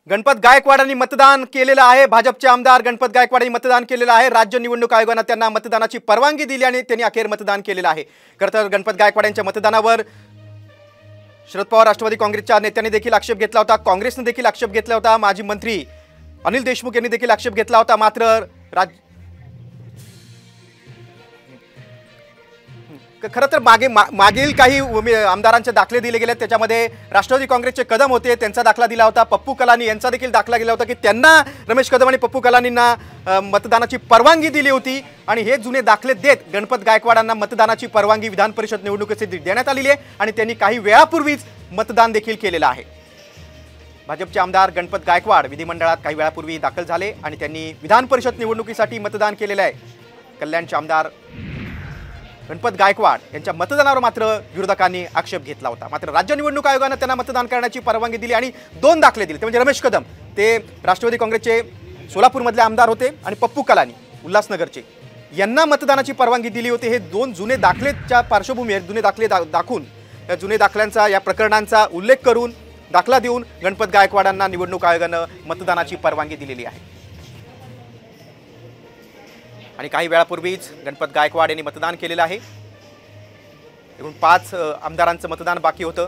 गणपत गायकवाडांनी मतदान केलेलं आहे। भाजपचे आमदार गणपत गायकवाडांनी मतदान केलेलं आहे। राज्य निवडणूक आयोगाने त्यांना मतदानाची परवानगी दिली आणि त्यांनी अखेर मतदान केलेलं आहे। खरं तर गणपत गायकवाडांच्या मतदानावर शरद पवार राष्ट्रवादी काँग्रेसच्या नेत्यांनी देखील आक्षेप घेतला होता, काँग्रेसने देखील आक्षेप घेतला होता, माजी मंत्री अनिल देशमुख यांनी देखील आक्षेप घेतला होता। मात्र खरं तर मागील काही आमदारांचे दाखले दिले गेले, त्याच्यामध्ये राष्ट्रवादी काँग्रेसचे कदम होते, त्यांचा दाखला दिला होता, पप्पू कलानी यांचा देखील दाखला गेला होता की त्यांना रमेश कदम आणि पप्पू कलानींना मतदानाची परवानगी दिली होती आणि हे जुने दाखले देत गणपत गायकवाडांना मतदानाची परवानगी विधान परिषद निवडणुकीसाठी देण्यात आलेली आहे आणि त्यांनी काही वेळापूर्वीच मतदान देखील केलेलं आहे। भाजपचे आमदार गणपत गायकवाड विधिमंडळात काही वेळापूर्वी दाखल झाले आणि त्यांनी विधान परिषद निवडणुकीसाठी मतदान केलेलं आहे। कल्याणचे आमदार गणपत गायकवाड यांच्या मतदानावर मात्र विरोधकांनी आक्षेप घेतला होता। मात्र राज्य निवडणूक आयोगाने त्यांना मतदान करण्याची परवानगी दिली आणि दोन दाखले दिले, ते म्हणजे रमेश कदम ते राष्ट्रवादी काँग्रेसचे सोलापूरमधले आमदार होते आणि पप्पू कलानी उल्हासनगरचे यांना मतदानाची परवानगी दिली होती। हे दोन जुने दाखलेच्या पार्श्वभूमीवर जुने दाखले दाखवून या जुने दाखल्यांचा या प्रकरणांचा उल्लेख करून दाखला देऊन गणपत गायकवाडांना निवडणूक आयोगाने मतदानाची परवानगी दिलेली आहे आणि काही वेळापूर्वीच गणपत गायकवाड यांनी मतदान केलेलं आहे। एकूण 5 आमदारांचं मतदान बाकी होतं।